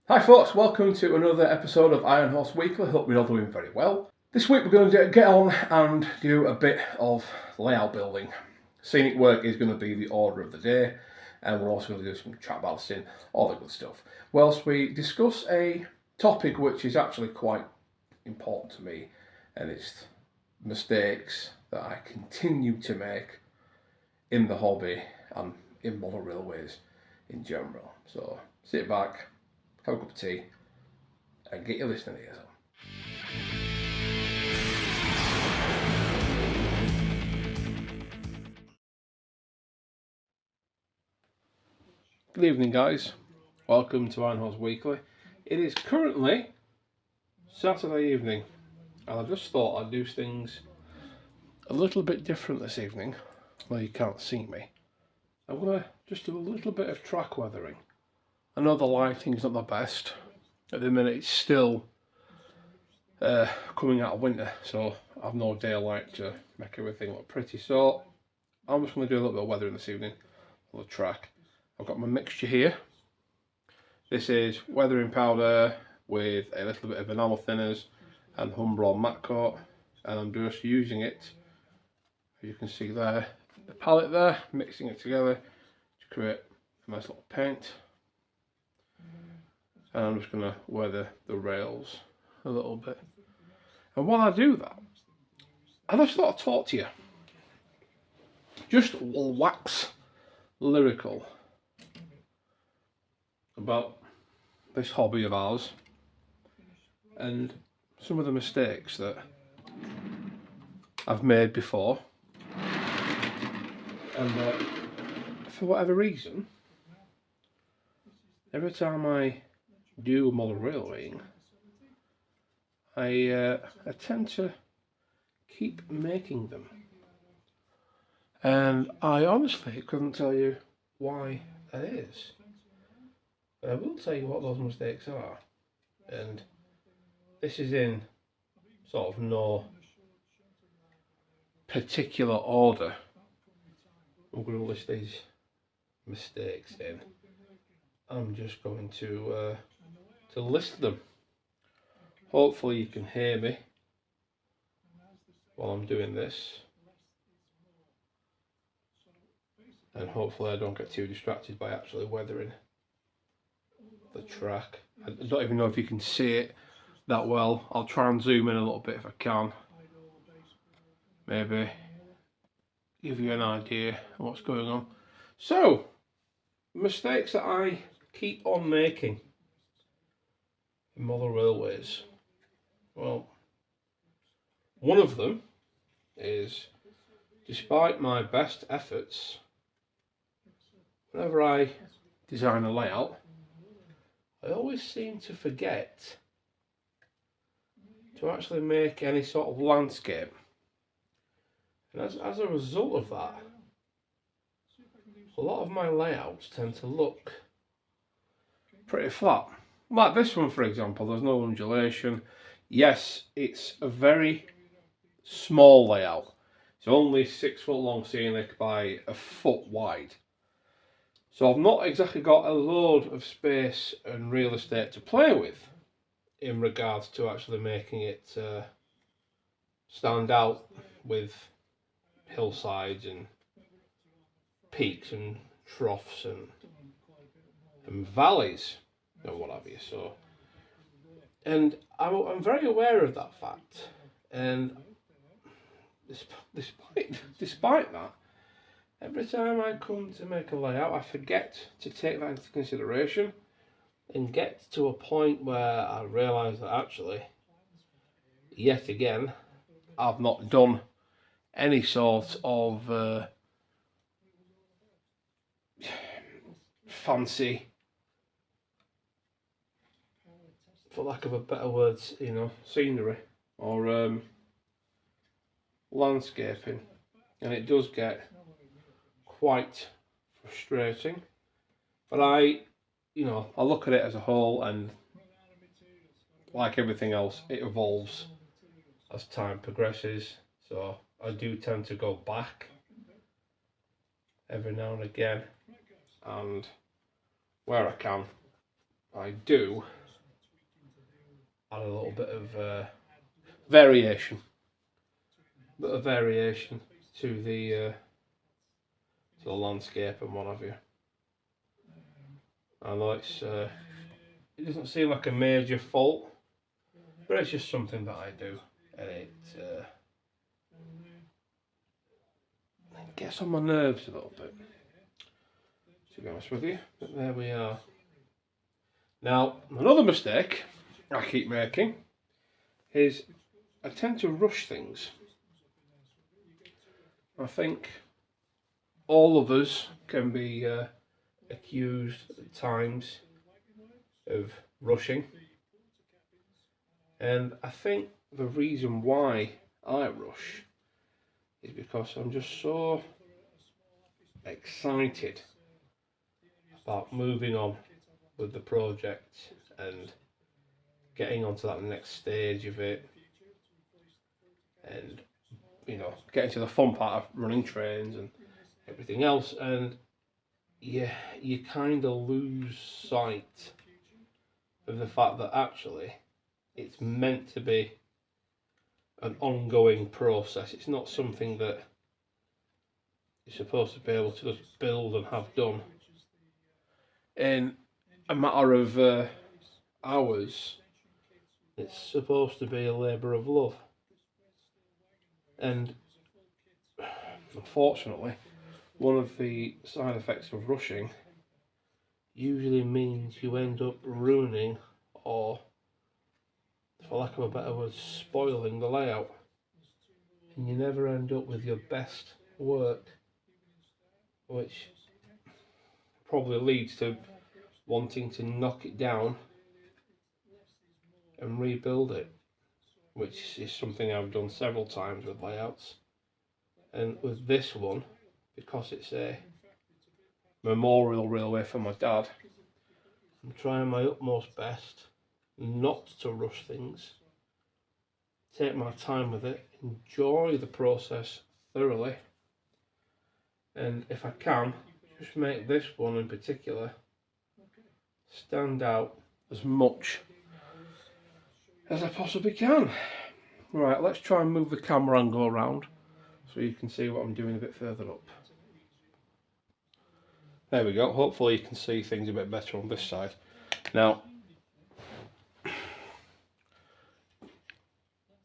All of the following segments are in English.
Hi folks, welcome to another episode of Iron Horse Weekly. Hope you're all doing very well. This week we're going to get on and do a bit of layout building. Scenic work is going to be the order of the day, and we're also going to do some chat balancing, all the good stuff. Whilst we discuss a topic which is actually quite important to me, and it's mistakes that I continue to make in the hobby and in model railways in general. So sit back, have a cup of tea, and get your listening ears on. Good evening, guys. Welcome to Iron Horse Weekly. It is currently Saturday evening, and I just thought I'd do things a little bit different this evening. Well, you can't see me. I'm going to just do a little bit of track weathering. I know the lighting's not the best. At the minute, it's still coming out of winter, so I've no daylight to make everything look pretty. So I'm just going to do a little bit of weathering this evening on the track. I've got my mixture here. This is weathering powder with a little bit of enamel thinners and Humbrol matte coat, and I'm just using it, as you can see there, the palette there, mixing it together to create a nice little paint. And I'm just going to weather the rails a little bit. And while I do that, I just thought I'd talk to you. Just wax lyrical about this hobby of ours and some of the mistakes that I've made before. And for whatever reason, every time I do model railwaying, I tend to keep making them. And I honestly couldn't tell you why that is. But I will tell you what those mistakes are. And this is in sort of no particular order. I'm going to list these mistakes in. I'm just going to list them. Hopefully you can hear me while I'm doing this. And hopefully I don't get too distracted by actually weathering the track. I don't even know if you can see it that well. I'll try and zoom in a little bit if I can. Maybe give you an idea of what's going on. So, mistakes that I keep on making in model railways. Well, one of them is, despite my best efforts, whenever I design a layout, I always seem to forget to actually make any sort of landscape. And as a result of that, a lot of my layouts tend to look pretty flat. Like this one, for example, there's no undulation. Yes, it's a very small layout. It's only 6 foot long scenic by a foot wide. So I've not exactly got a load of space and real estate to play with in regards to actually making it stand out with hillsides and peaks and troughs and valleys and what have you. So, and I'm very aware of that fact, and despite that, every time I come to make a layout, I forget to take that into consideration and get to a point where I realise that actually, yet again, I've not done any sort of fancy, for lack of a better word, scenery or landscaping, and it does get quite frustrating. But I look at it as a whole, and like everything else, it evolves as time progresses. So I do tend to go back every now and again, and where I can, I do add a little bit of variation. Bit of variation to the landscape and what have you. I know it doesn't seem like a major fault, but it's just something that I do, and it gets on my nerves a little bit, to be honest with you. But there we are. Now, another mistake I keep making is I tend to rush things. I think all of us can be accused at times of rushing, and I think the reason why I rush is because I'm just so excited about moving on with the project and getting onto that next stage of it, and getting to the fun part of running trains and everything else, and you kind of lose sight of the fact that actually it's meant to be an ongoing process. It's not something that you're supposed to be able to just build and have done in a matter of hours. It's supposed to be a labour of love, and unfortunately one of the side effects of rushing usually means you end up ruining, or for lack of a better word, spoiling the layout, and you never end up with your best work, which probably leads to wanting to knock it down and rebuild it, which is something I've done several times with layouts. And with this one, because it's a memorial railway for my dad, I'm trying my utmost best not to rush things, take my time with it, enjoy the process thoroughly, and if I can, just make this one in particular stand out as much as I possibly can. Right, let's try and move the camera angle around so you can see what I'm doing a bit further up. There we go. Hopefully you can see things a bit better on this side. Now,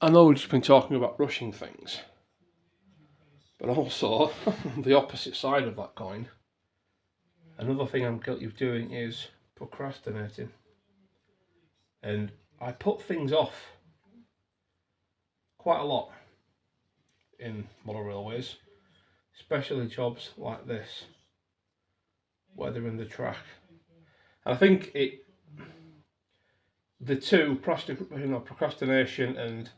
I know we've just been talking about rushing things, but also on the opposite side of that coin, another thing I'm guilty of doing is procrastinating. And I put things off quite a lot in model railways, especially jobs like this, where they're in the track. And I think the two, procrastination and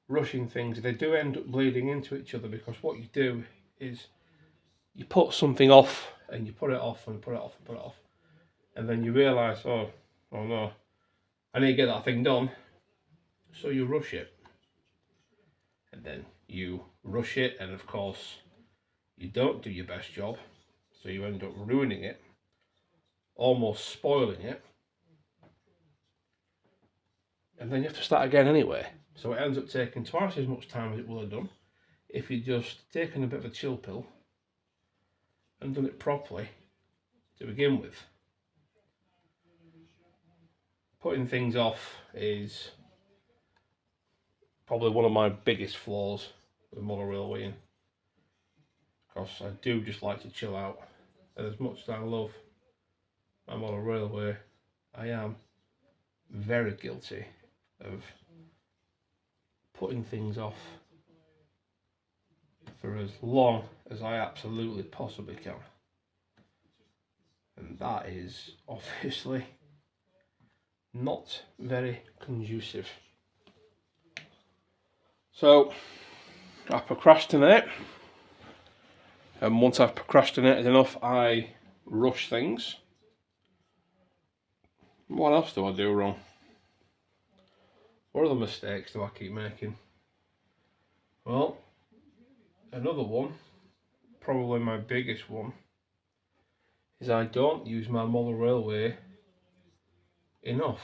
rushing things, they do end up bleeding into each other, because what you do is you put something off and you put it off and put it off and put it off, and then you realise, oh no, I need to get that thing done, so you rush it, and then you rush it, and of course you don't do your best job, so you end up ruining it, almost spoiling it, and then you have to start again anyway. So it ends up taking twice as much time as it would have done if you'd just taken a bit of a chill pill and done it properly to begin with. Putting things off is probably one of my biggest flaws with model railwaying, because I do just like to chill out, and as much as I love my model railway, I am very guilty of putting things off for as long as I absolutely possibly can, and that is obviously not very conducive. So I procrastinate, and once I've procrastinated enough, I rush things. What else do I do wrong? What other mistakes do I keep making? Well, another one, probably my biggest one, is I don't use my model railway enough.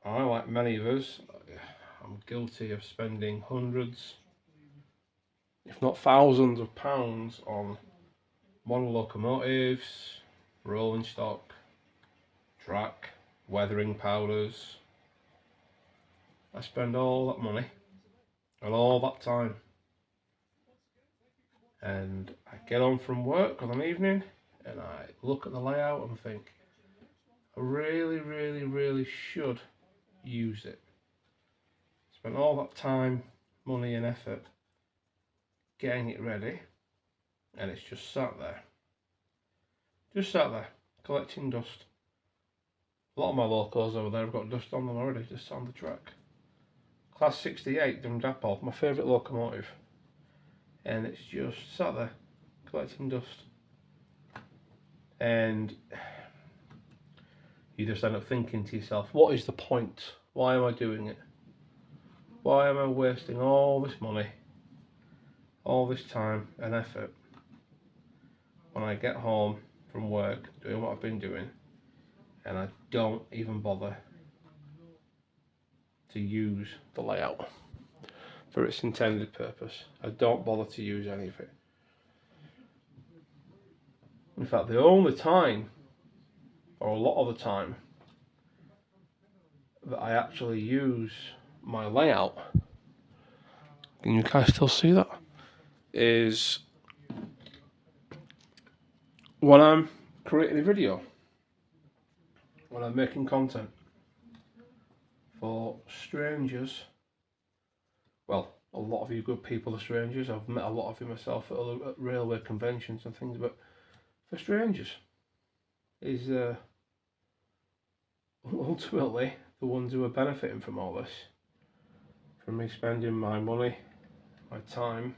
I, like many of us, I'm guilty of spending hundreds, if not thousands of pounds on model locomotives, rolling stock, track, weathering powders. I spend all that money and all that time, and I get home from work on an evening and I look at the layout and think, I really should use it. Spend all that time, money and effort getting it ready, and it's just sat there collecting dust. A lot of my locos over there have got dust on them already, just on the track. Class 68 Dundapol, my favourite locomotive, and it's just sat there collecting dust. And you just end up thinking to yourself, what is the point? Why am I doing it? Why am I wasting all this money, all this time and effort when I get home from work doing what I've been doing and I don't even bother to use the layout for its intended purpose? I don't bother to use any of it. In fact, the only time, or a lot of the time, that I actually use my layout, can you guys still see that, is when I'm creating a video, when I'm making content for strangers. Well, a lot of you good people are strangers. I've met a lot of you myself at railway conventions and things, but for strangers is ultimately the ones who are benefiting from all this, from me spending my money, my time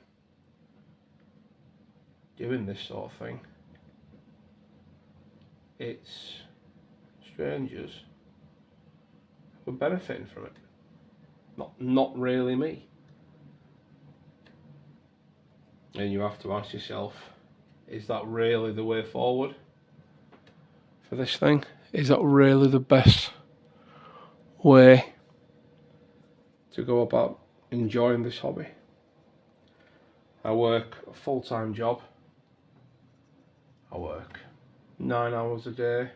doing this sort of thing. It's strangers who are benefiting from it, not really me. And you have to ask yourself, is that really the way forward for this thing? Is that really the best way to go about enjoying this hobby? I work a full-time job. I work 9 hours a day,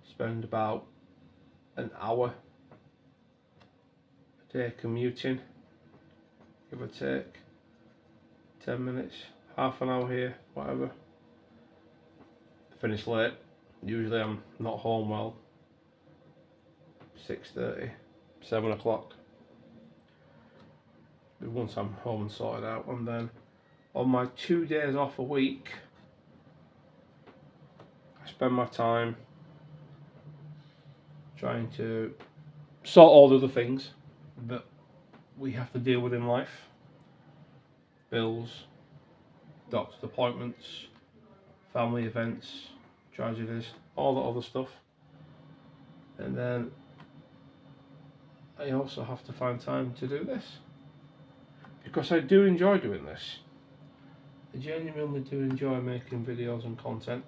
spend about an hour a day commuting, give or take 10 minutes, half an hour here, whatever. Finish late. Usually I'm not home well 6:30, 7 o'clock. Once I'm home and sorted out, and then on my 2 days off a week, I spend my time trying to sort all the other things that we have to deal with in life. Bills, doctor's appointments, family events, tragedies, all that other stuff. And then I also have to find time to do this, because I do enjoy doing this. I genuinely do enjoy making videos and content.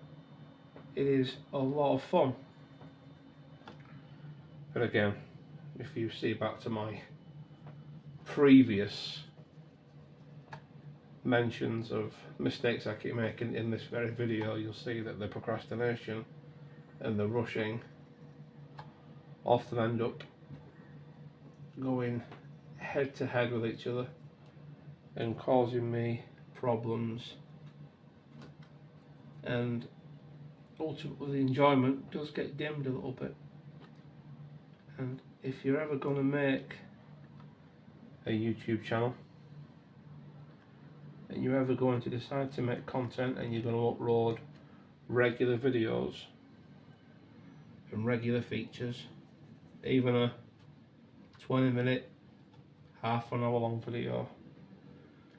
It is a lot of fun. But again, if you see back to my previous mentions of mistakes I keep making in this very video, you'll see that the procrastination and the rushing often end up going head to head with each other and causing me problems, and ultimately the enjoyment does get dimmed a little bit. And if you're ever going to make a YouTube channel, and you're ever going to decide to make content and you're going to upload regular videos and regular features, even a 20-minute, half an hour long video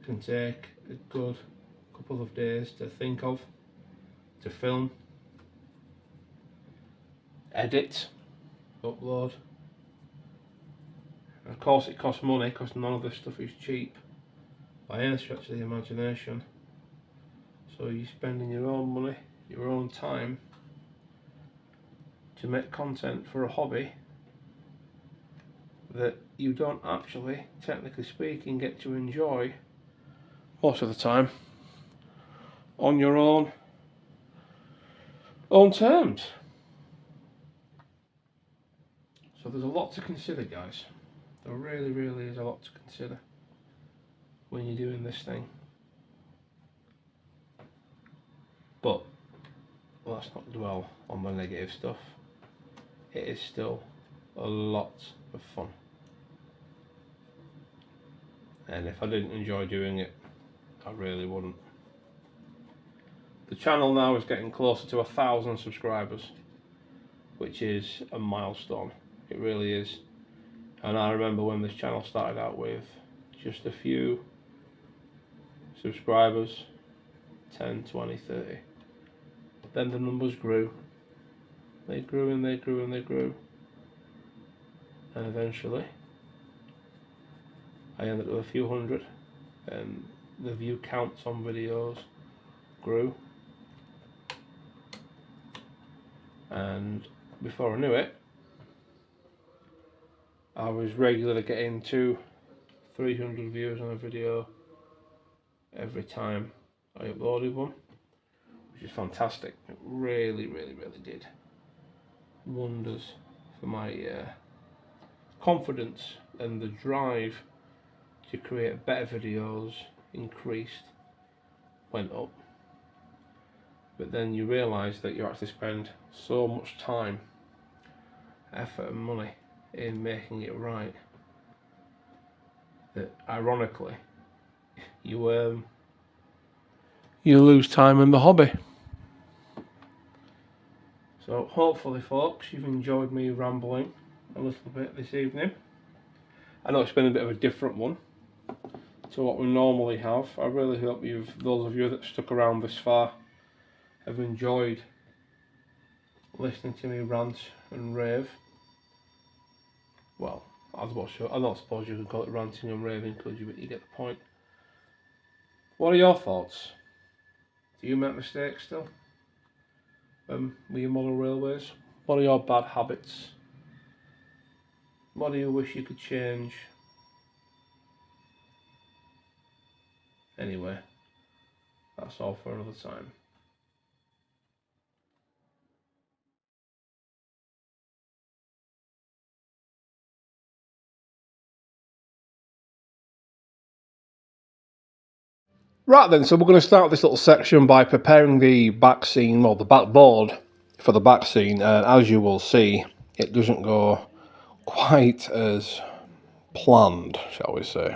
can take a good couple of days to think of, to film, edit, upload. And of course it costs money, because none of this stuff is cheap by any stretch of the imagination. So you're spending your own money, your own time to make content for a hobby that you don't actually, technically speaking, get to enjoy most of the time on your own terms. So there's a lot to consider, guys. There really, really is a lot to consider when you're doing this thing. But let's not dwell on the negative stuff. It is still a lot of fun. And if I didn't enjoy doing it, I really wouldn't. The channel now is getting closer to 1,000 subscribers, which is a milestone. It really is. And I remember when this channel started out with just a few subscribers, 10, 20, 30. Then the numbers grew. They grew and they grew and they grew. And eventually I ended up with a few hundred, and the view counts on videos grew. And before I knew it, I was regularly getting 200-300 views on a video every time I uploaded one, which is fantastic. It really, really, really did wonders for my confidence, and the drive to create better videos went up. But then you realise that you actually spend so much time, effort and money in making it right that ironically you lose time in the hobby. So hopefully, folks, you've enjoyed me rambling a little bit this evening. I know it's been a bit of a different one to what we normally have. I really hope those of you that stuck around this far, have enjoyed listening to me rant and rave. Well, I don't suppose you could call it ranting and raving, could you? But you get the point. What are your thoughts? Do you make mistakes still? With your model railways? What are your bad habits? What do you wish you could change? Anyway, that's all for another time. Right then, so we're going to start this little section by preparing the back scene, or the backboard for the back scene. As you will see, it doesn't go quite as planned, shall we say.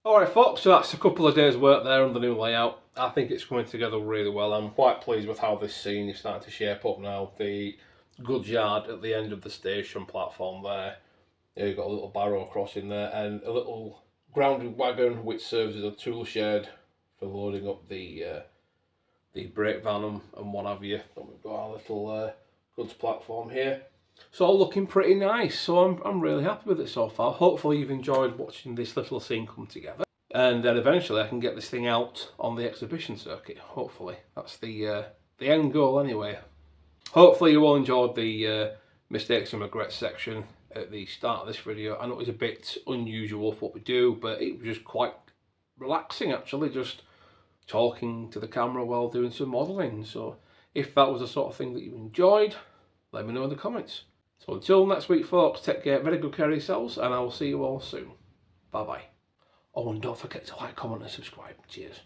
Alright folks, so that's a couple of days work there on the new layout. I think it's coming together really well. I'm quite pleased with how this scene is starting to shape up now. The goods yard at the end of the station platform there. You've got a little barrow crossing there and a little grounded wagon which serves as a tool shed for loading up the brake van and what have you. And we've got our little goods platform here. It's all looking pretty nice, so I'm really happy with it so far. Hopefully you've enjoyed watching this little scene come together. And then eventually I can get this thing out on the exhibition circuit, hopefully. That's the end goal anyway. Hopefully you all enjoyed the mistakes and regrets section at the start of this video. I know it was a bit unusual for what we do, but it was just quite relaxing actually, just talking to the camera while doing some modelling. So if that was the sort of thing that you enjoyed, let me know in the comments. So until next week folks, take care, very good care of yourselves, and I will see you all soon. Bye bye. Oh, and don't forget to like, comment and subscribe. Cheers.